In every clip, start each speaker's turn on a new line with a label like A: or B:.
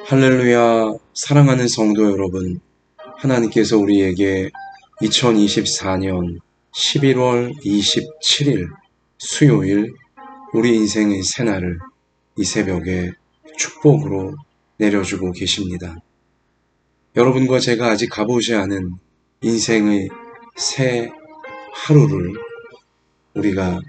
A: 할렐루야, 사랑하는 성도 여러분, 하나님께서 우리에게 2024년 11월 27일 수요일 우리 인생의 새날을 이 새벽에 축복으로 내려주고 계십니다. 여러분과 제가 아직 가보지 않은 인생의 새 하루를 우리가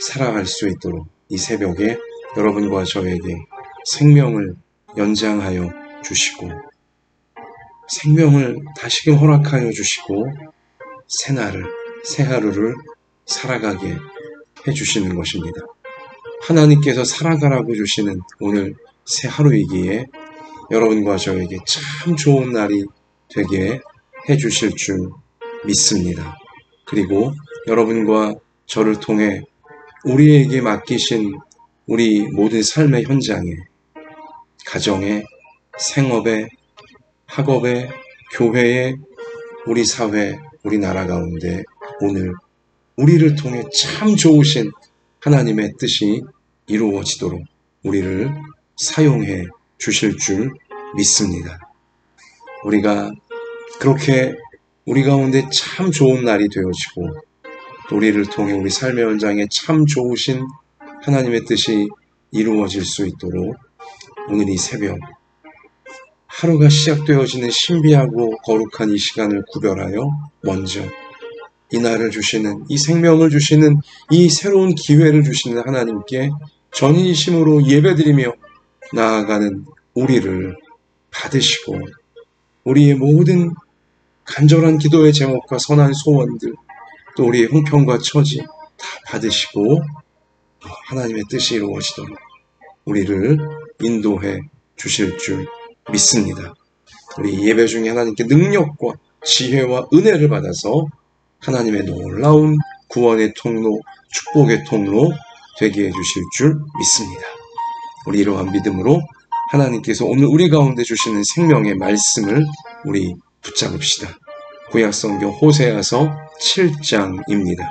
A: 살아갈 수 있도록 이 새벽에 여러분과 저에게 생명을 연장하여 주시고 생명을 다시금 허락하여 주시고 새 하루를 살아가게 해주시는 것입니다. 하나님께서 살아가라고 주시는 오늘 새 하루이기에 여러분과 저에게 참 좋은 날이 되게 해주실 줄 믿습니다. 그리고 여러분과 저를 통해 우리에게 맡기신 우리 모든 삶의 현장에, 가정에, 생업에, 학업에, 교회에, 우리 사회, 우리 나라 가운데 오늘 우리를 통해 참 좋으신 하나님의 뜻이 이루어지도록 우리를 사용해 주실 줄 믿습니다. 우리가 그렇게 우리 가운데 참 좋은 날이 되어지고 또 우리를 통해 우리 삶의 현장에 참 좋으신 하나님의 뜻이 이루어질 수 있도록 오늘 이 새벽 하루가 시작되어지는 신비하고 거룩한 이 시간을 구별하여 먼저 이 날을 주시는, 이 생명을 주시는, 이 새로운 기회를 주시는 하나님께 전인심으로 예배드리며 나아가는 우리를 받으시고 우리의 모든 간절한 기도의 제목과 선한 소원들 또 우리의 형편과 처지 다 받으시고 하나님의 뜻이 이루어지도록 우리를 인도해 주실 줄 믿습니다. 우리 예배 중에 하나님께 능력과 지혜와 은혜를 받아서 하나님의 놀라운 구원의 통로, 축복의 통로 되게 해주실 줄 믿습니다. 우리 이러한 믿음으로 하나님께서 오늘 우리 가운데 주시는 생명의 말씀을 우리 붙잡읍시다. 구약성경 호세아서 7장입니다.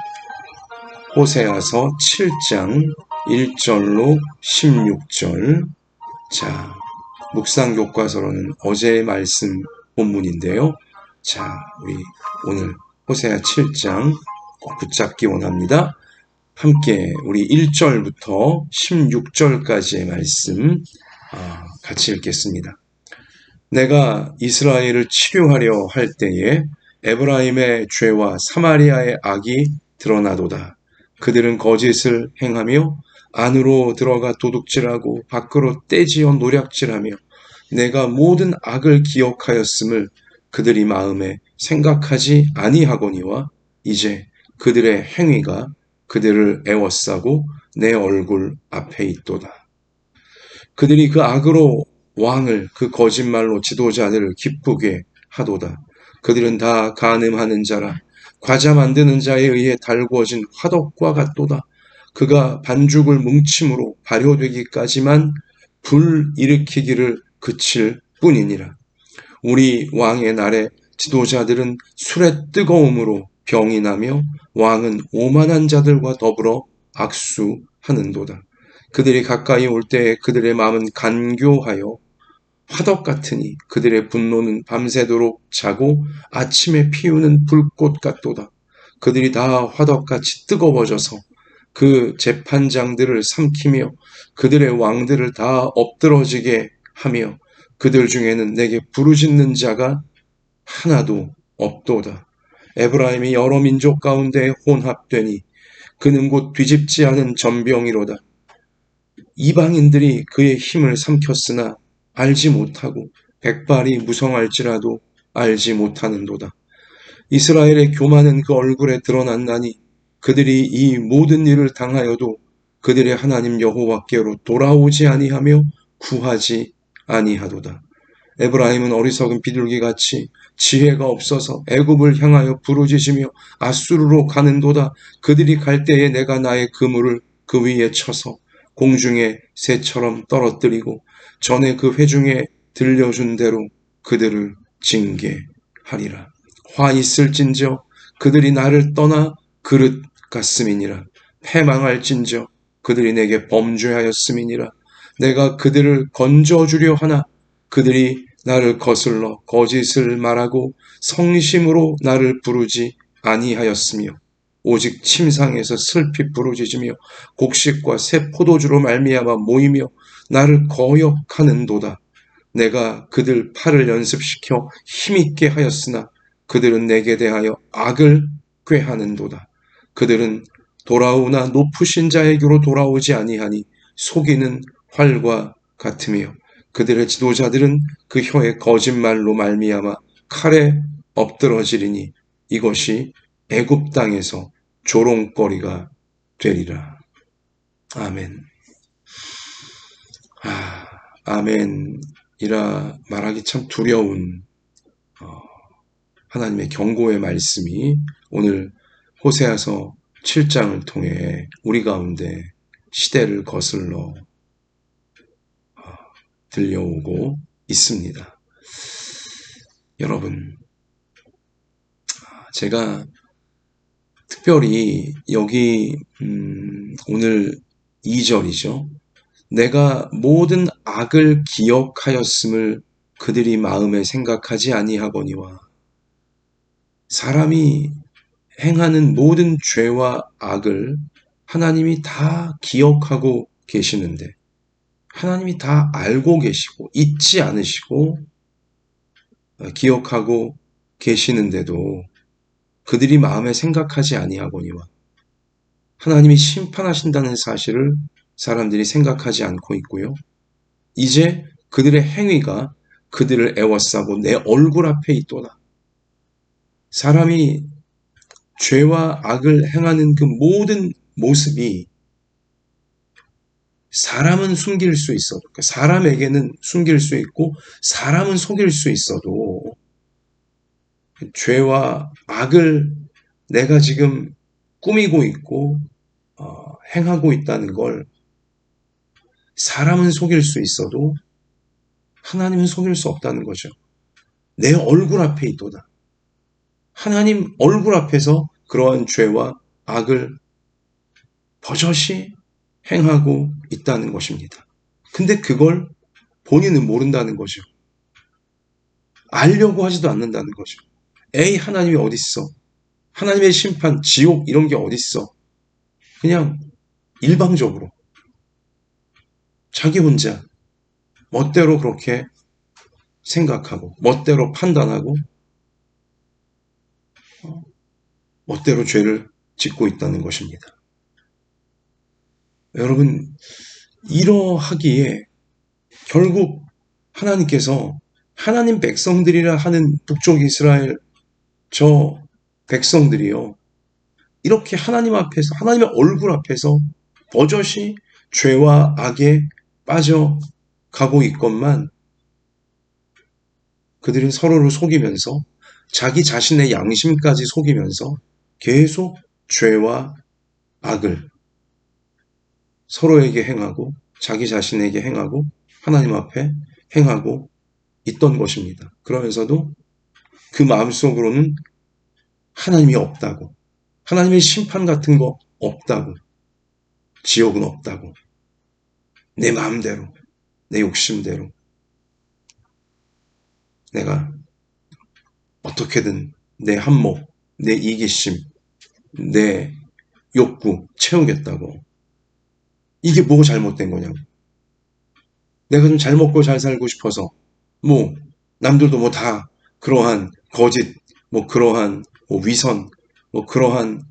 A: 호세아서 7장 1절로 16절. 자, 묵상 교과서로는 어제의 말씀 본문인데요. 자, 우리 오늘 호세아 7장 꼭 붙잡기 원합니다. 함께 우리 1절부터 16절까지의 말씀 같이 읽겠습니다. 내가 이스라엘을 치료하려 할 때에 에브라임의 죄와 사마리아의 악이 드러나도다. 그들은 거짓을 행하며 안으로 들어가 도둑질하고 밖으로 떼지어 노략질하며 내가 모든 악을 기억하였음을 그들이 마음에 생각하지 아니하거니와 이제 그들의 행위가 그들을 애워싸고 내 얼굴 앞에 있도다. 그들이 그 악으로 왕을 그 거짓말로 지도자들을 기쁘게 하도다. 그들은 다 간음하는 자라 과자 만드는 자에 의해 달구어진 화덕과 같도다. 그가 반죽을 뭉침으로 발효되기까지만 불 일으키기를 그칠 뿐이니라. 우리 왕의 날에 지도자들은 술의 뜨거움으로 병이 나며 왕은 오만한 자들과 더불어 악수하는도다. 그들이 가까이 올 때에 그들의 마음은 간교하여 화덕 같으니 그들의 분노는 밤새도록 자고 아침에 피우는 불꽃 같도다. 그들이 다 화덕같이 뜨거워져서 그 재판장들을 삼키며 그들의 왕들을 다 엎드러지게 하며 그들 중에는 내게 부르짖는 자가 하나도 없도다. 에브라임이 여러 민족 가운데 혼합되니 그는 곧 뒤집지 않은 전병이로다. 이방인들이 그의 힘을 삼켰으나 알지 못하고 백발이 무성할지라도 알지 못하는도다. 이스라엘의 교만은 그 얼굴에 드러났나니 그들이 이 모든 일을 당하여도 그들의 하나님 여호와께로 돌아오지 아니하며 구하지 아니하도다. 에브라임은 어리석은 비둘기같이 지혜가 없어서 애굽을 향하여 부르짖으며 아수르로 가는도다. 그들이 갈 때에 내가 나의 그물을 그 위에 쳐서 공중의 새처럼 떨어뜨리고 전에 그 회중에 들려준 대로 그들을 징계하리라. 화 있을진저 그들이 나를 떠나 그릇 같음이니라. 패망할진저 그들이 내게 범죄하였음이니라. 내가 그들을 건져주려 하나 그들이 나를 거슬러 거짓을 말하고 성심으로 나를 부르지 아니하였으며 오직 침상에서 슬피 부르짖으며 곡식과 새 포도주로 말미암아 모이며 나를 거역하는도다. 내가 그들 팔을 연습시켜 힘있게 하였으나 그들은 내게 대하여 악을 꾀하는도다. 그들은 돌아오나 높으신 자에게로 돌아오지 아니하니 속이는 활과 같으며 그들의 지도자들은 그 혀의 거짓말로 말미암아 칼에 엎드러지리니 이것이 애굽 땅에서 조롱거리가 되리라. 아멘. 아멘이라 말하기 참 두려운 하나님의 경고의 말씀이 오늘 호세아서 7장을 통해 우리 가운데 시대를 거슬러 들려오고 있습니다. 여러분, 제가 특별히 여기 오늘 2절이죠. 내가 모든 악을 기억하였음을 그들이 마음에 생각하지 아니하거니와 사람이 행하는 모든 죄와 악을 하나님이 다 기억하고 계시는데 하나님이 다 알고 계시고 잊지 않으시고 기억하고 계시는데도 그들이 마음에 생각하지 아니하거니와 하나님이 심판하신다는 사실을 사람들이 생각하지 않고 있고요. 이제 그들의 행위가 그들을 애워싸고 내 얼굴 앞에 있도다. 사람이 죄와 악을 행하는 그 모든 모습이 사람은 숨길 수 있어도, 사람에게는 숨길 수 있고 사람은 속일 수 있어도 죄와 악을 내가 지금 꾸미고 있고 행하고 있다는 걸 사람은 속일 수 있어도 하나님은 속일 수 없다는 거죠. 내 얼굴 앞에 있도다. 하나님 얼굴 앞에서 그러한 죄와 악을 버젓이 행하고 있다는 것입니다. 근데 그걸 본인은 모른다는 거죠. 알려고 하지도 않는다는 거죠. 에이, 하나님이 어딨어? 하나님의 심판, 지옥 이런 게 어딨어? 그냥 일방적으로 자기 혼자 멋대로 그렇게 생각하고 멋대로 판단하고 멋대로 죄를 짓고 있다는 것입니다. 여러분, 이러하기에 결국 하나님께서 하나님 백성들이라 하는 북쪽 이스라엘 저 백성들이요, 이렇게 하나님 앞에서, 하나님의 얼굴 앞에서 버젓이 죄와 악에 빠져가고 있건만 그들은 서로를 속이면서 자기 자신의 양심까지 속이면서 계속 죄와 악을 서로에게 행하고 자기 자신에게 행하고 하나님 앞에 행하고 있던 것입니다. 그러면서도 그 마음속으로는 하나님이 없다고, 하나님의 심판 같은 거 없다고, 지옥은 없다고, 내 마음대로, 내 욕심대로 내가 어떻게든 내 한몫, 내 이기심, 내 욕구 채우겠다고. 이게 뭐가 잘못된 거냐고. 내가 좀 잘 먹고 잘 살고 싶어서 남들도 다 그러한 거짓, 그러한 위선, 그러한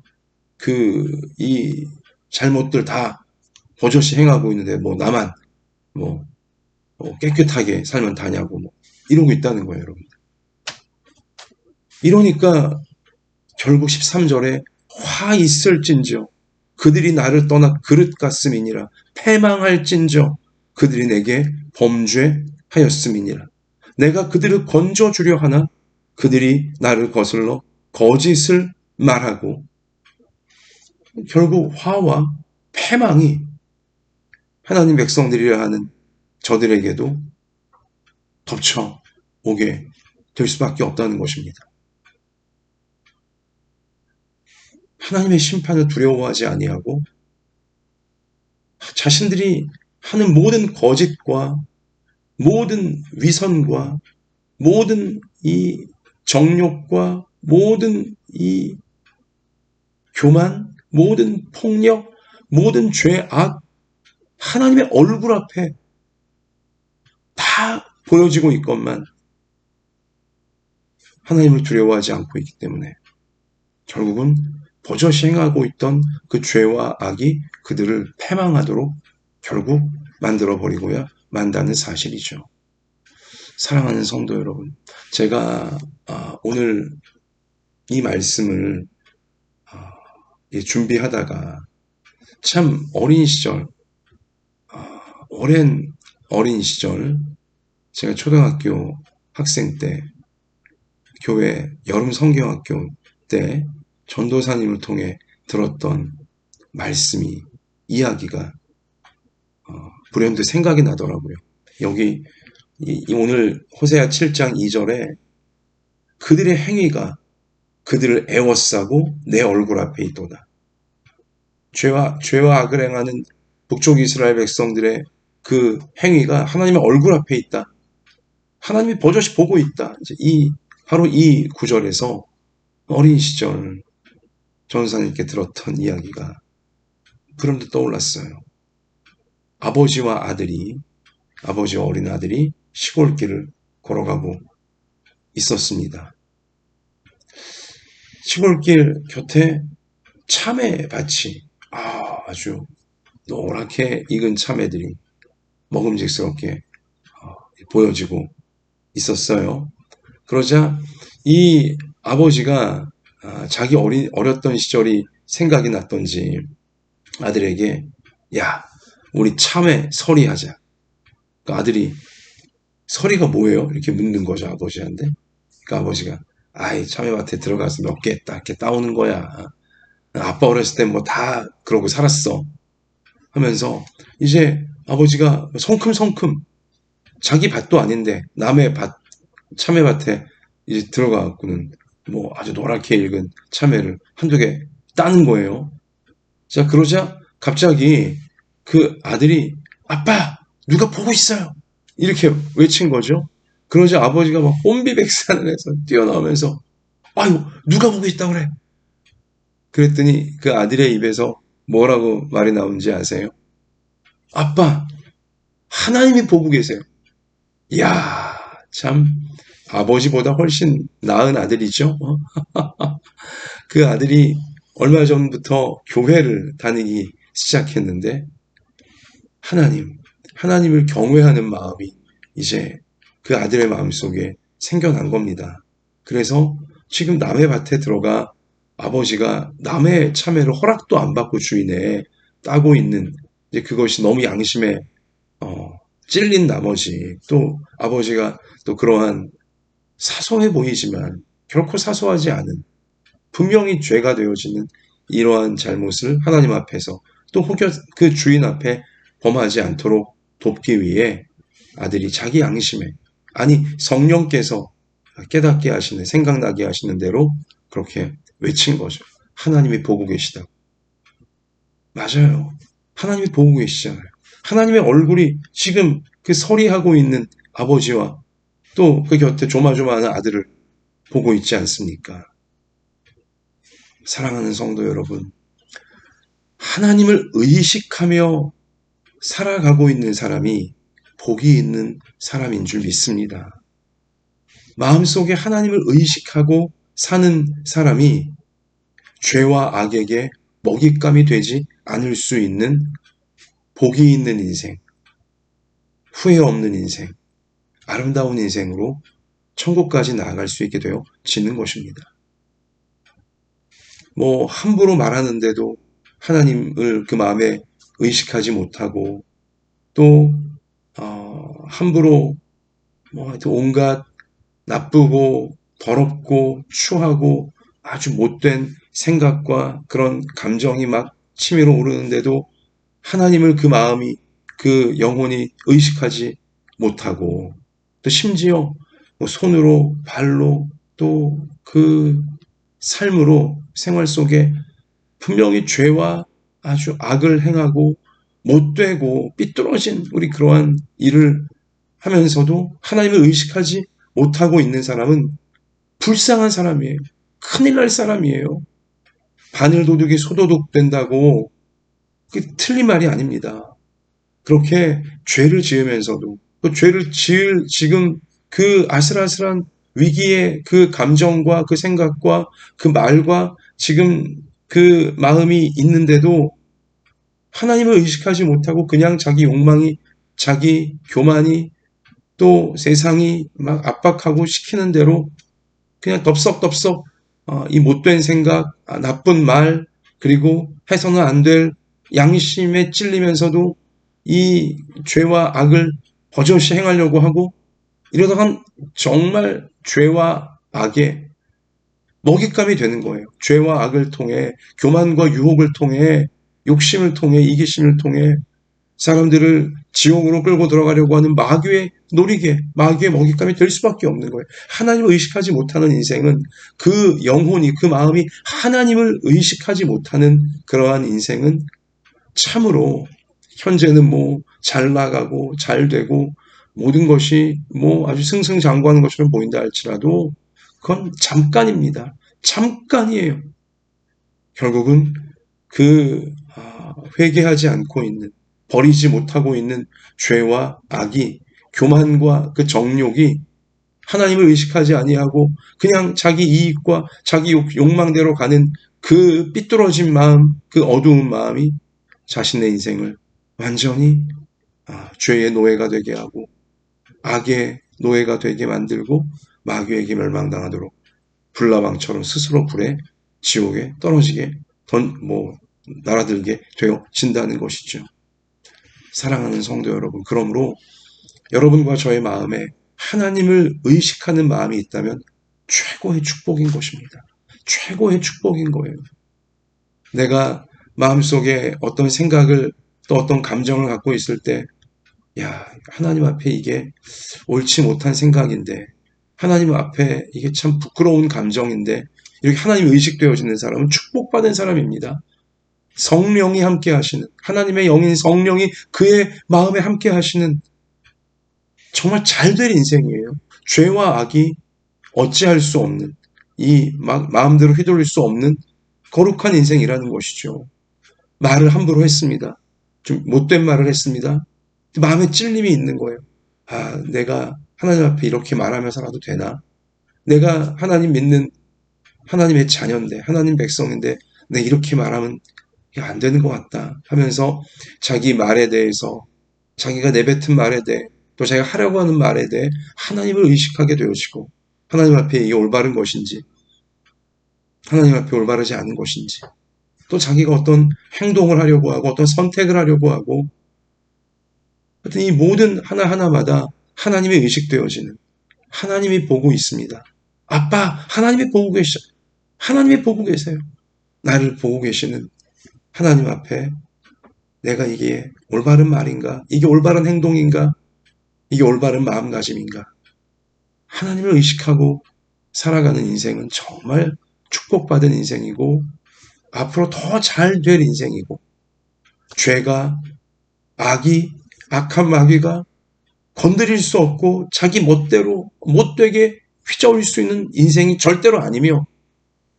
A: 이 잘못들 다 버젓이 행하고 있는데 나만 깨끗하게 살면 다냐고 이러고 있다는 거예요, 여러분. 이러니까 결국 13절에 화 있을진저 그들이 나를 떠나 그릇 같음이니라 패망할진저 그들이 내게 범죄하였음이니라. 내가 그들을 건져주려 하나 그들이 나를 거슬러 거짓을 말하고, 결국 화와 패망이 하나님 백성들이라 하는 저들에게도 덮쳐오게 될 수밖에 없다는 것입니다. 하나님의 심판을 두려워하지 아니하고 자신들이 하는 모든 거짓과 모든 위선과 모든 이 정욕과 모든 이 교만, 모든 폭력, 모든 죄악, 하나님의 얼굴 앞에 다 보여지고 있건만 하나님을 두려워하지 않고 있기 때문에 결국은 버젓이 행하고 있던 그 죄와 악이 그들을 패망하도록 결국 만들어버리고야 만다는 사실이죠. 사랑하는 성도 여러분, 제가 오늘 이 말씀을 준비하다가 참 어린 시절, 오랜 어린 시절, 제가 초등학교 학생 때 교회 여름 성경학교 때 전도사님을 통해 들었던 말씀이, 이야기가 불현듯 생각이 나더라고요. 여기 오늘 호세아 7장 2절에 그들의 행위가 그들을 애워싸고 내 얼굴 앞에 있도다. 죄와 악을 행하는 북쪽 이스라엘 백성들의 그 행위가 하나님의 얼굴 앞에 있다. 하나님이 버젓이 보고 있다. 이제 바로 이 구절에서 어린 시절 전사님께 들었던 이야기가 그런데 떠올랐어요. 아버지와 어린 아들이 시골길을 걸어가고 있었습니다. 시골길 곁에 참외밭이 아주 노랗게 익은 참외들이 먹음직스럽게 보여지고 있었어요. 그러자 이 아버지가 자기 어렸던 시절이 생각이 났던지 아들에게 야, 우리 참외 서리하자. 그 아들이 서리가 뭐예요? 이렇게 묻는 거죠, 아버지한테. 그 아버지가 아이, 참외밭에 들어가서 몇 개 딱 이렇게 따오는 거야. 아빠 어렸을 때 뭐 다 그러고 살았어. 하면서 이제 아버지가 성큼성큼 자기 밭도 아닌데 남의 참외밭에 이제 들어가갖고는 뭐 아주 노랗게 익은 참외를 한두 개 따는 거예요. 자, 그러자 갑자기 그 아들이 아빠, 누가 보고 있어요. 이렇게 외친 거죠. 그러자 아버지가 막 혼비백산을 해서 뛰어나오면서 아유, 누가 보고 있다고 그래. 그랬더니 그 아들의 입에서 뭐라고 말이 나온지 아세요? 아빠, 하나님이 보고 계세요. 이야, 참 아버지보다 훨씬 나은 아들이죠. 그 아들이 얼마 전부터 교회를 다니기 시작했는데 하나님을 경외하는 마음이 이제 그 아들의 마음속에 생겨난 겁니다. 그래서 지금 남의 밭에 들어가 아버지가 남의 참외를 허락도 안 받고 주인에 따고 있는, 이제 그것이 너무 양심에 찔린 나머지 또 아버지가 또 그러한 사소해 보이지만 결코 사소하지 않은 분명히 죄가 되어지는 이러한 잘못을 하나님 앞에서 또 혹여 그 주인 앞에 범하지 않도록 돕기 위해 아들이 자기 양심에, 아니 성령께서 깨닫게 하시는, 생각나게 하시는 대로 그렇게 외친 거죠. 하나님이 보고 계시다고. 맞아요. 하나님이 보고 계시잖아요. 하나님의 얼굴이 지금 그 서리하고 있는 아버지와 또 그 곁에 조마조마하는 아들을 보고 있지 않습니까? 사랑하는 성도 여러분, 하나님을 의식하며 살아가고 있는 사람이 복이 있는 사람인 줄 믿습니다. 마음속에 하나님을 의식하고 사는 사람이 죄와 악에게 먹잇감이 되지 않을 수 있는 복이 있는 인생, 후회 없는 인생, 아름다운 인생으로 천국까지 나아갈 수 있게 되어지는 것입니다. 뭐 함부로 말하는데도 하나님을 그 마음에 의식하지 못하고 또 함부로 뭐 온갖 나쁘고 더럽고 추하고 아주 못된 생각과 그런 감정이 막 치밀어 오르는데도 하나님을 그 마음이, 그 영혼이 의식하지 못하고 또 심지어 뭐 손으로 발로 또 그 삶으로 생활 속에 분명히 죄와 아주 악을 행하고 못되고 삐뚤어진 우리 그러한 일을 하면서도 하나님을 의식하지 못하고 있는 사람은 불쌍한 사람이에요. 큰일 날 사람이에요. 바늘도둑이 소도둑 된다고 그게 틀린 말이 아닙니다. 그렇게 죄를 지으면서도 그 죄를 지을 지금 그 아슬아슬한 위기의 그 감정과 그 생각과 그 말과 지금 그 마음이 있는데도 하나님을 의식하지 못하고 그냥 자기 욕망이, 자기 교만이, 또 세상이 막 압박하고 시키는 대로 그냥 덥석덥석 이 못된 생각, 나쁜 말, 그리고 해서는 안 될 양심에 찔리면서도 이 죄와 악을 버젓이 행하려고 하고, 이러다간 정말 죄와 악의 먹잇감이 되는 거예요. 죄와 악을 통해, 교만과 유혹을 통해, 욕심을 통해, 이기심을 통해 사람들을 지옥으로 끌고 들어가려고 하는 마귀의 놀이개, 마귀의 먹잇감이 될 수밖에 없는 거예요. 하나님을 의식하지 못하는 인생은, 그 영혼이, 그 마음이 하나님을 의식하지 못하는 그러한 인생은 참으로 현재는 뭐 잘 나가고 잘 되고 모든 것이 뭐 아주 승승장구하는 것처럼 보인다 할지라도 그건 잠깐입니다. 잠깐이에요. 결국은 그 회개하지 않고 있는, 버리지 못하고 있는 죄와 악이, 교만과 그 정욕이 하나님을 의식하지 아니하고 그냥 자기 이익과 자기 욕망대로 가는 그 삐뚤어진 마음, 그 어두운 마음이 자신의 인생을 완전히 죄의 노예가 되게 하고 악의 노예가 되게 만들고 마귀에게 멸망당하도록 불나방처럼 스스로 불에 지옥에 떨어지게 날아들게 되어진다는 것이죠. 사랑하는 성도 여러분, 그러므로 여러분과 저의 마음에 하나님을 의식하는 마음이 있다면 최고의 축복인 것입니다. 최고의 축복인 거예요. 내가 마음속에 어떤 생각을 또 어떤 감정을 갖고 있을 때, 야, 하나님 앞에 이게 옳지 못한 생각인데, 하나님 앞에 이게 참 부끄러운 감정인데, 이렇게 하나님 의식되어지는 사람은 축복받은 사람입니다. 성령이 함께 하시는, 하나님의 영인 성령이 그의 마음에 함께 하시는 정말 잘될 인생이에요. 죄와 악이 어찌할 수 없는, 이 마음대로 휘둘릴 수 없는 거룩한 인생이라는 것이죠. 말을 함부로 했습니다. 좀 못된 말을 했습니다. 마음에 찔림이 있는 거예요. 내가 하나님 앞에 이렇게 말하며 살아도 되나? 내가 하나님 믿는 하나님의 자녀인데, 하나님 백성인데, 내가 이렇게 말하면 안 되는 것 같다 하면서 자기 말에 대해서, 자기가 내뱉은 말에 대해, 또 자기가 하려고 하는 말에 대해 하나님을 의식하게 되어지고, 하나님 앞에 이게 올바른 것인지, 하나님 앞에 올바르지 않은 것인지, 또 자기가 어떤 행동을 하려고 하고 어떤 선택을 하려고 하고, 하여튼 이 모든 하나하나마다 하나님이 의식되어지는, 하나님이 보고 있습니다. 아빠, 하나님이 보고 계셔. 하나님이 보고 계세요. 나를 보고 계시는 하나님 앞에 내가 이게 올바른 말인가? 이게 올바른 행동인가? 이게 올바른 마음가짐인가? 하나님을 의식하고 살아가는 인생은 정말 축복받은 인생이고, 앞으로 더 잘 될 인생이고, 죄가, 악한 마귀가 건드릴 수 없고 자기 멋대로 못되게 휘저을 수 있는 인생이 절대로 아니며,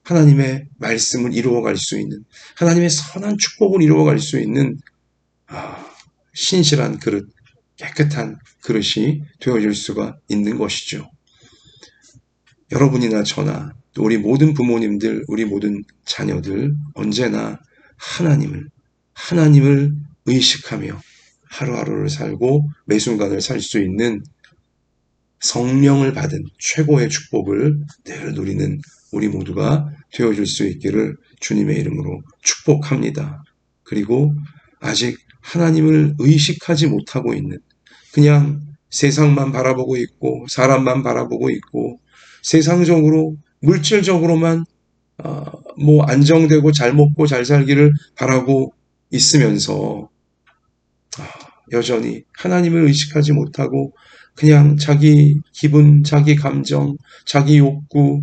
A: 하나님의 말씀을 이루어갈 수 있는, 하나님의 선한 축복을 이루어갈 수 있는 신실한 그릇, 깨끗한 그릇이 되어질 수가 있는 것이죠. 여러분이나 저나 또 우리 모든 부모님들, 우리 모든 자녀들 언제나 하나님을 의식하며 하루하루를 살고 매 순간을 살 수 있는 성령을 받은 최고의 축복을 늘 누리는 우리 모두가 되어줄 수 있기를 주님의 이름으로 축복합니다. 그리고 아직 하나님을 의식하지 못하고 있는, 그냥 세상만 바라보고 있고 사람만 바라보고 있고 세상적으로 물질적으로만 안정되고 잘 먹고 잘 살기를 바라고 있으면서 여전히 하나님을 의식하지 못하고 그냥 자기 기분, 자기 감정, 자기 욕구,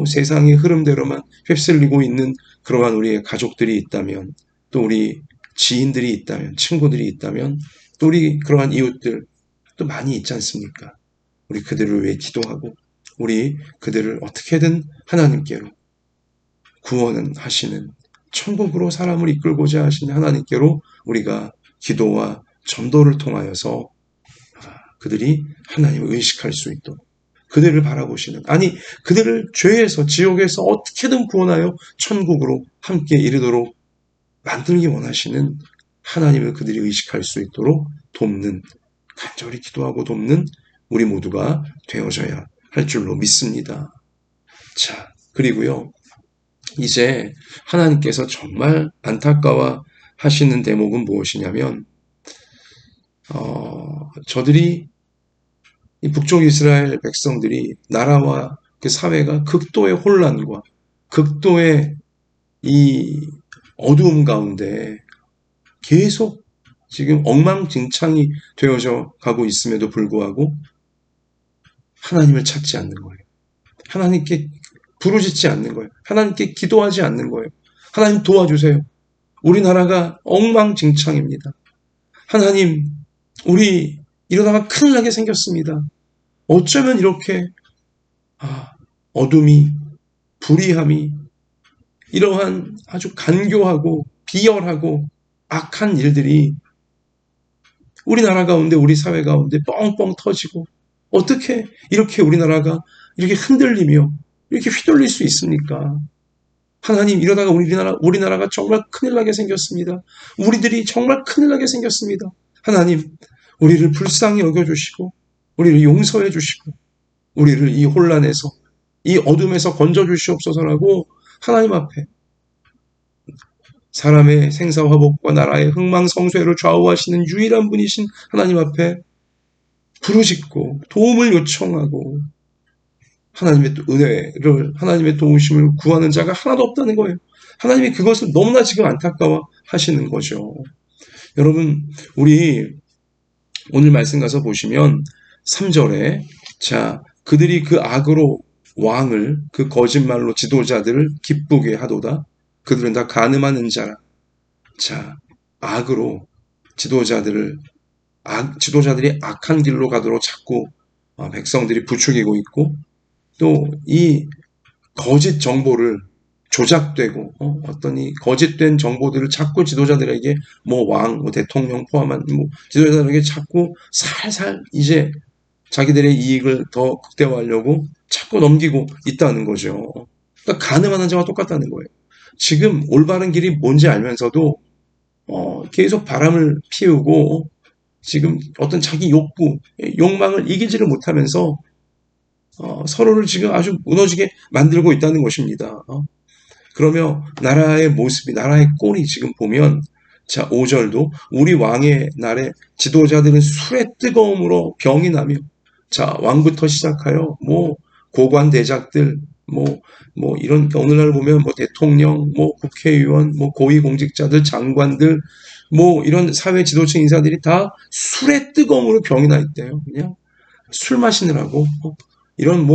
A: 세상의 흐름대로만 휩쓸리고 있는 그러한 우리의 가족들이 있다면, 또 우리 지인들이 있다면, 친구들이 있다면, 또 우리 그러한 이웃들, 또 많이 있지 않습니까? 우리 그들을 위해 기도하고 우리 그들을 어떻게든 하나님께로 구원은 하시는 천국으로 사람을 이끌고자 하시는 하나님께로 우리가 기도와 전도를 통하여서 그들이 하나님을 의식할 수 있도록 그들을 바라보시는, 아니 그들을 죄에서 지옥에서 어떻게든 구원하여 천국으로 함께 이르도록 만들기 원하시는 하나님을 그들이 의식할 수 있도록 돕는, 간절히 기도하고 돕는 우리 모두가 되어져야 할 줄로 믿습니다. 자, 그리고요, 이제 하나님께서 정말 안타까워 하시는 대목은 무엇이냐면 저들이 이 북쪽 이스라엘 백성들이 나라와 그 사회가 극도의 혼란과 극도의 이 어두움 가운데 계속 지금 엉망진창이 되어져 가고 있음에도 불구하고 하나님을 찾지 않는 거예요. 하나님께 부르짖지 않는 거예요. 하나님께 기도하지 않는 거예요. 하나님 도와주세요. 우리나라가 엉망진창입니다. 하나님, 우리 이러다가 큰일 나게 생겼습니다. 어쩌면 이렇게 어둠이, 불의함이, 이러한 아주 간교하고 비열하고 악한 일들이 우리나라 가운데, 우리 사회 가운데 뻥뻥 터지고 어떻게 이렇게 우리나라가 이렇게 흔들리며 이렇게 휘둘릴 수 있습니까? 하나님, 이러다가 우리나라가 정말 큰일 나게 생겼습니다. 우리들이 정말 큰일 나게 생겼습니다. 하나님, 우리를 불쌍히 여겨주시고 우리를 용서해 주시고 우리를 이 혼란에서, 이 어둠에서 건져주시옵소서라고 하나님 앞에 사람의 생사화복과 나라의 흥망성쇠를 좌우하시는 유일한 분이신 하나님 앞에 부르짖고 도움을 요청하고 하나님의 은혜를, 하나님의 도우심을 구하는 자가 하나도 없다는 거예요. 하나님이 그것을 너무나 지금 안타까워 하시는 거죠. 여러분, 우리 오늘 말씀 가서 보시면 3절에 자, 그들이 그 악으로 왕을, 그 거짓말로 지도자들을 기쁘게 하도다. 그들은 다 간음하는 자라. 자, 악으로 지도자들이 악한 길로 가도록 자꾸 백성들이 부추기고 있고, 또 이 거짓 정보를 조작되고 어떤 이 거짓된 정보들을 자꾸 지도자들에게 왕, 대통령 포함한 지도자들에게 자꾸 살살 이제 자기들의 이익을 더 극대화하려고 자꾸 넘기고 있다는 거죠. 그러니까 간음하는 자와 똑같다는 거예요. 지금 올바른 길이 뭔지 알면서도 계속 바람을 피우고 지금 어떤 자기 욕구, 욕망을 이기지를 못하면서 서로를 지금 아주 무너지게 만들고 있다는 것입니다. 그러며 나라의 모습이, 나라의 꼴이 지금 보면, 자, 5절도 우리 왕의 날에 지도자들은 술의 뜨거움으로 병이 나며, 자, 왕부터 시작하여 고관 대작들, 이런, 오늘날 보면 대통령, 국회의원, 고위공직자들, 장관들, 이런 사회 지도층 인사들이 다 술의 뜨거움으로 병이 나 있대요. 그냥 술 마시느라고 이런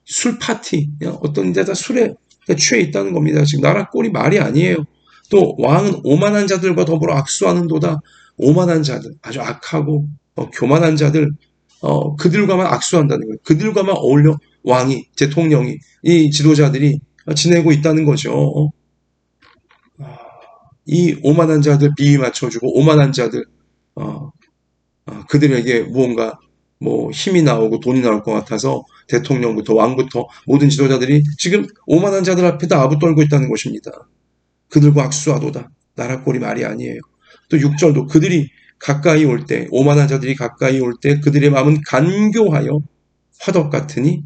A: 술 파티, 그냥 어떤 데다 술에 취해 있다는 겁니다. 지금 나라 꼴이 말이 아니에요. 또 왕은 오만한 자들과 더불어 악수하는도다. 오만한 자들, 아주 악하고 교만한 자들, 그들과만 악수한다는 거예요. 그들과만 어울려 왕이, 대통령이, 이 지도자들이 지내고 있다는 거죠. 이 오만한 자들 비위 맞춰주고, 오만한 자들 그들에게 무언가 힘이 나오고 돈이 나올 것 같아서 대통령부터 왕부터 모든 지도자들이 지금 오만한 자들 앞에 다 아부 떨고 있다는 것입니다. 그들과 악수하도다. 나라 꼴이 말이 아니에요. 또 6절도 그들이 가까이 올 때, 오만한 자들이 가까이 올 때 그들의 마음은 간교하여 화덕 같으니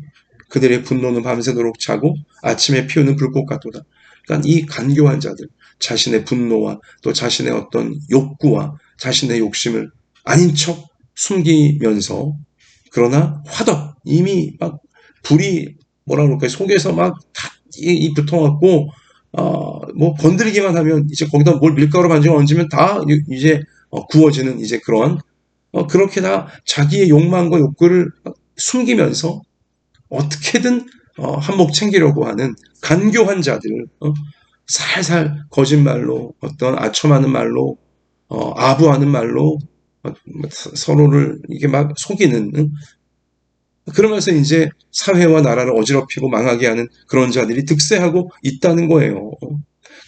A: 그들의 분노는 밤새도록 차고 아침에 피우는 불꽃 같도다. 그러니까 이 간교한 자들, 자신의 분노와 또 자신의 어떤 욕구와 자신의 욕심을 아닌 척 숨기면서, 그러나 화덕, 이미 막 불이 속에서 막 이 붙어갖고 건드리기만 하면 이제 거기다 밀가루 반죽 얹으면 다 이제 구워지는 이제 그런 그렇게 다 자기의 욕망과 욕구를 숨기면서 어떻게든 한몫 챙기려고 하는 간교한 자들, 살살 거짓말로, 어떤 아첨하는 말로, 아부하는 말로 서로를 이게 막 속이는, 응? 그러면서 이제 사회와 나라를 어지럽히고 망하게 하는 그런 자들이 득세하고 있다는 거예요.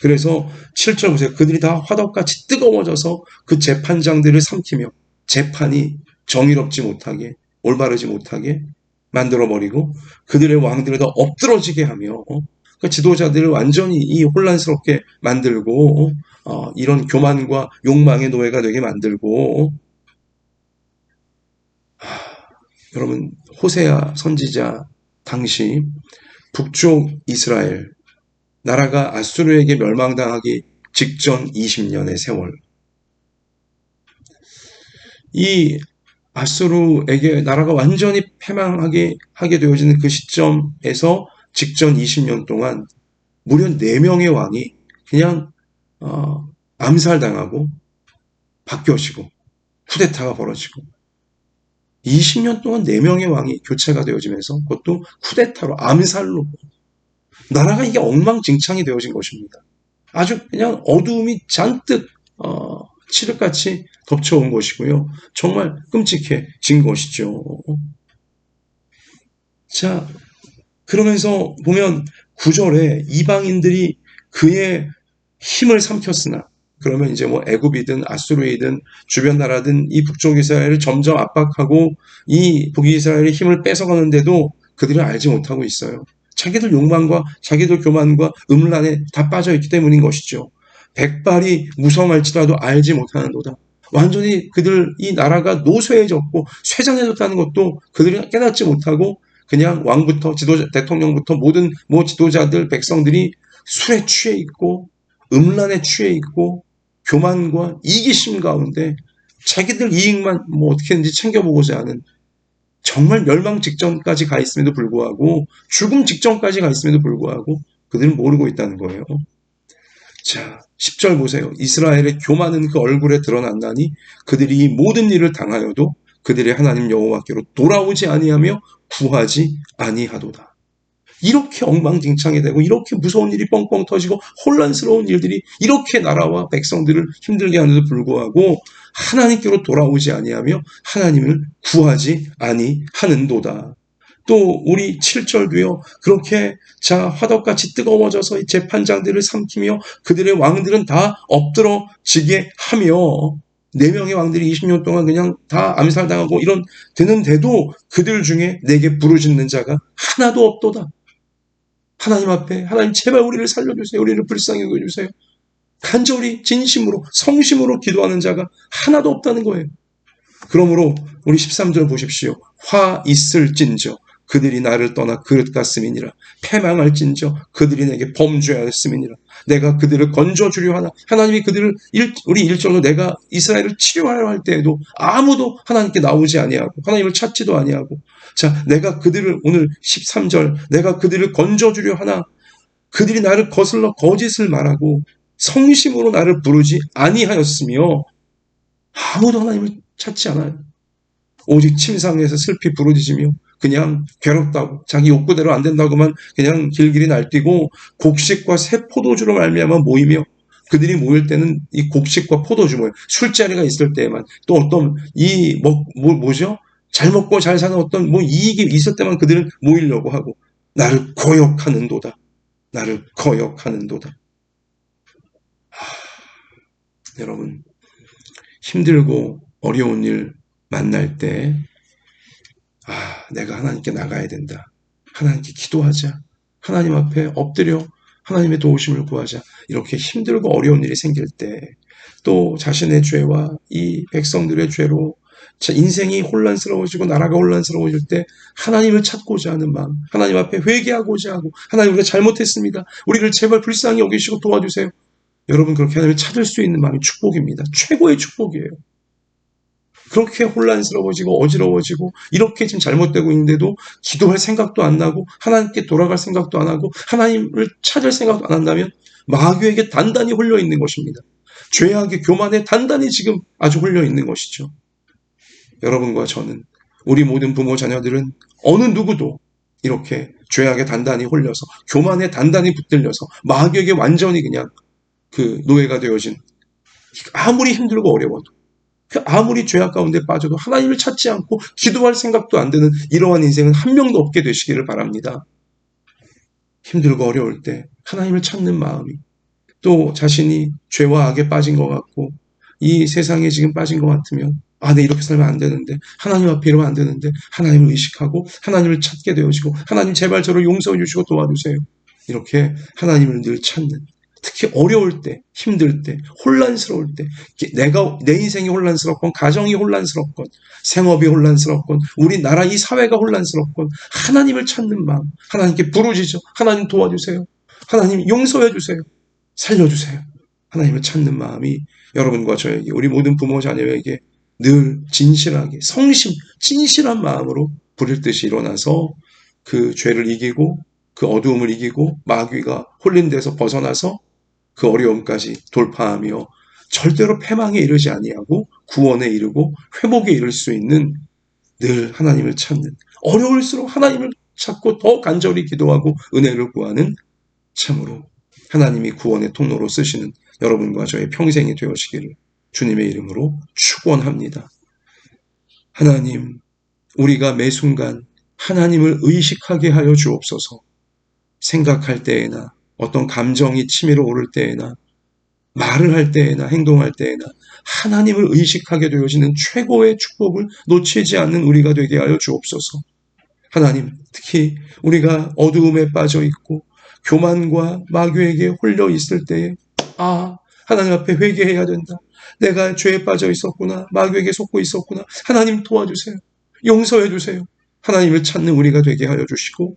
A: 그래서 7절 보세요. 그들이 다 화덕같이 뜨거워져서 그 재판장들을 삼키며 재판이 정의롭지 못하게, 올바르지 못하게 만들어버리고 그들의 왕들을 더 엎드러지게 하며 그 지도자들을 완전히 이 혼란스럽게 만들고 이런 교만과 욕망의 노예가 되게 만들고, 여러분, 호세아 선지자 당시 북쪽 이스라엘 나라가 아수르에게 멸망당하기 직전 20년의 세월, 이 아수르에게 나라가 완전히 패망하게 되어지는 그 시점에서 직전 20년 동안 무려 4명의 왕이 그냥 암살당하고 바뀌어지고 쿠데타가 벌어지고 20년 동안 4명의 왕이 교체가 되어지면서 그것도 쿠데타로, 암살로 나라가 이게 엉망진창이 되어진 것입니다. 아주 그냥 어두움이 잔뜩 칠흑같이 덮쳐온 것이고요. 정말 끔찍해진 것이죠. 자, 그러면서 보면 9절에 이방인들이 그의 힘을 삼켰으나, 그러면 이제 뭐 애굽이든 아수르이든 주변 나라든 이 북쪽 이스라엘을 점점 압박하고 이 북이스라엘의 힘을 뺏어가는데도 그들은 알지 못하고 있어요. 자기들 욕망과 자기들 교만과 음란에 다 빠져있기 때문인 것이죠. 백발이 무성할지라도 알지 못하는도다. 완전히 그들 이 나라가 노쇠해졌고 쇠잔해졌다는 것도 그들이 깨닫지 못하고 그냥 왕부터 지도자, 대통령부터 모든 지도자들, 백성들이 술에 취해 있고 음란에 취해 있고 교만과 이기심 가운데 자기들 이익만 어떻게든지 챙겨보고자 하는, 정말 멸망 직전까지 가 있음에도 불구하고, 죽음 직전까지 가 있음에도 불구하고 그들은 모르고 있다는 거예요. 자, 10절 보세요. 이스라엘의 교만은 그 얼굴에 드러난다니 그들이 이 모든 일을 당하여도 그들의 하나님 여호와께로 돌아오지 아니하며 구하지 아니하도다. 이렇게 엉망진창이 되고 이렇게 무서운 일이 뻥뻥 터지고 혼란스러운 일들이 이렇게 나라와 백성들을 힘들게 하는데도 불구하고 하나님께로 돌아오지 아니하며 하나님을 구하지 아니하는도다. 또 우리 7절도요. 그렇게 자 화덕같이 뜨거워져서 이 재판장들을 삼키며 그들의 왕들은 다 엎드러지게 하며 4명의 왕들이 20년 동안 그냥 다 암살당하고 이런 되는데도 그들 중에 내게 부르짖는 자가 하나도 없도다. 하나님 앞에 하나님 제발 우리를 살려주세요. 우리를 불쌍히 여겨주세요. 간절히 진심으로 성심으로 기도하는 자가 하나도 없다는 거예요. 그러므로 우리 13절 보십시오. 화 있을진저 그들이 나를 떠나 그릇 같음이니라. 패망할진저 그들이 내게 범죄하였음이니라. 내가 그들을 건져주려 하나. 하나님이 그들을 우리 1절로 내가 이스라엘을 치료하려 할 때에도 아무도 하나님께 나오지 아니하고 하나님을 찾지도 아니하고, 자 내가 그들을 오늘 13절 내가 그들을 건져주려 하나 그들이 나를 거슬러 거짓을 말하고 성심으로 나를 부르지 아니하였으며, 아무도 하나님을 찾지 않아요. 오직 침상에서 슬피 부르짖으며 그냥 괴롭다고 자기 욕구대로 안 된다고만 그냥 길길이 날뛰고 곡식과 새 포도주로 말미암아 모이며, 그들이 모일 때는 이 곡식과 포도주 모여 술자리가 있을 때에만, 또 어떤 뭐죠? 잘 먹고 잘 사는 어떤 이익이 있을 때만 그들은 모이려고 하고 나를 거역하는도다. 나를 거역하는도다. 여러분, 힘들고 어려운 일 만날 때 내가 하나님께 나가야 된다. 하나님께 기도하자. 하나님 앞에 엎드려 하나님의 도우심을 구하자. 이렇게 힘들고 어려운 일이 생길 때, 또 자신의 죄와 이 백성들의 죄로 인생이 혼란스러워지고 나라가 혼란스러워질 때 하나님을 찾고자 하는 마음, 하나님 앞에 회개하고자 하고, 하나님 우리가 잘못했습니다. 우리를 제발 불쌍히 여기시고 도와주세요. 여러분, 그렇게 하나님을 찾을 수 있는 마음이 축복입니다. 최고의 축복이에요. 그렇게 혼란스러워지고 어지러워지고 이렇게 지금 잘못되고 있는데도 기도할 생각도 안 나고 하나님께 돌아갈 생각도 안 하고 하나님을 찾을 생각도 안 한다면 마귀에게 단단히 홀려 있는 것입니다. 죄악의 교만에 단단히 지금 아주 홀려 있는 것이죠. 여러분과 저는, 우리 모든 부모 자녀들은 어느 누구도 이렇게 죄악에 단단히 홀려서 교만에 단단히 붙들려서 마귀에게 완전히 그냥 그 노예가 되어진, 아무리 힘들고 어려워도 그 아무리 죄악 가운데 빠져도 하나님을 찾지 않고 기도할 생각도 안 드는 이러한 인생은 한 명도 없게 되시기를 바랍니다. 힘들고 어려울 때 하나님을 찾는 마음이, 또 자신이 죄와 악에 빠진 것 같고 이 세상에 지금 빠진 것 같으면 내 이렇게 살면 안 되는데, 하나님 앞에 이러면 안 되는데 하나님을 의식하고 하나님을 찾게 되어지고, 하나님 제발 저를 용서해 주시고 도와주세요. 이렇게 하나님을 늘 찾는, 특히 어려울 때, 힘들 때, 혼란스러울 때, 내 인생이 혼란스럽건 가정이 혼란스럽건 생업이 혼란스럽건 우리나라 이 사회가 혼란스럽건 하나님을 찾는 마음, 하나님께 부르짖어 하나님 도와주세요. 하나님 용서해 주세요. 살려주세요. 하나님을 찾는 마음이 여러분과 저에게, 우리 모든 부모 자녀에게 늘 진실하게, 진실한 마음으로 부릴 듯이 일어나서 그 죄를 이기고 그 어두움을 이기고 마귀가 홀린 데서 벗어나서 그 어려움까지 돌파하며 절대로 패망에 이르지 아니하고 구원에 이르고 회복에 이를 수 있는, 늘 하나님을 찾는, 어려울수록 하나님을 찾고 더 간절히 기도하고 은혜를 구하는, 참으로 하나님이 구원의 통로로 쓰시는 여러분과 저의 평생이 되어지기를 주님의 이름으로 축원합니다. 하나님, 우리가 매 순간 하나님을 의식하게 하여 주옵소서. 생각할 때에나 어떤 감정이 치밀어 오를 때에나 말을 할 때에나 행동할 때에나 하나님을 의식하게 되어지는 최고의 축복을 놓치지 않는 우리가 되게 하여 주옵소서. 하나님, 특히 우리가 어두움에 빠져 있고 교만과 마귀에게 홀려 있을 때에 하나님 앞에 회개해야 된다. 내가 죄에 빠져 있었구나. 마귀에게 속고 있었구나. 하나님 도와주세요. 용서해 주세요. 하나님을 찾는 우리가 되게 하여 주시고,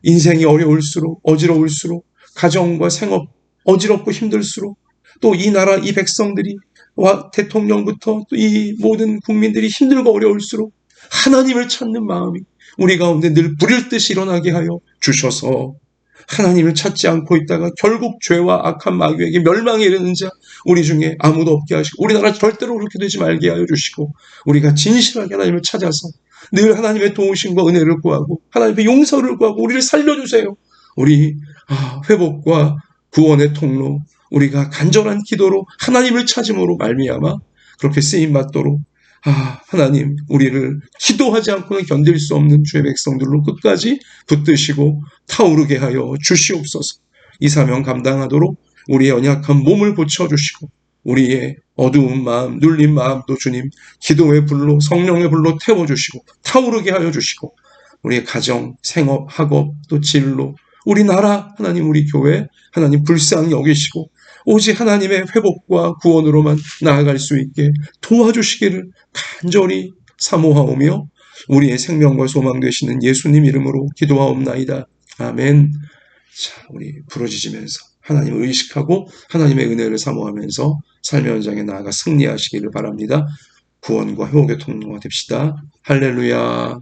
A: 인생이 어려울수록, 어지러울수록, 가정과 생업 어지럽고 힘들수록, 또 이 나라 이 백성들이 대통령부터 또 이 모든 국민들이 힘들고 어려울수록 하나님을 찾는 마음이 우리 가운데 늘 불일 듯이 일어나게 하여 주셔서, 하나님을 찾지 않고 있다가 결국 죄와 악한 마귀에게 멸망에 이르는 자 우리 중에 아무도 없게 하시고, 우리나라 절대로 그렇게 되지 말게 하여 주시고, 우리가 진실하게 하나님을 찾아서 늘 하나님의 도우심과 은혜를 구하고 하나님의 용서를 구하고 우리를 살려주세요. 우리 회복과 구원의 통로, 우리가 간절한 기도로 하나님을 찾음으로 말미암아 그렇게 쓰임받도록, 하나님, 우리를 기도하지 않고는 견딜 수 없는 주의 백성들로 끝까지 붙드시고 타오르게 하여 주시옵소서. 이 사명 감당하도록 우리의 연약한 몸을 고쳐주시고, 우리의 어두운 마음, 눌린 마음도 주님 기도의 불로, 성령의 불로 태워주시고 타오르게 하여 주시고, 우리의 가정, 생업, 학업, 또 진로, 우리 나라, 하나님, 우리 교회 하나님 불쌍히 여기시고 오직 하나님의 회복과 구원으로만 나아갈 수 있게 도와주시기를 간절히 사모하오며, 우리의 생명과 소망 되시는 예수님 이름으로 기도하옵나이다. 아멘. 자, 우리 부르짖으면서 하나님을 의식하고 하나님의 은혜를 사모하면서 삶의 현장에 나아가 승리하시기를 바랍니다. 구원과 회복의 통로가 됩시다. 할렐루야.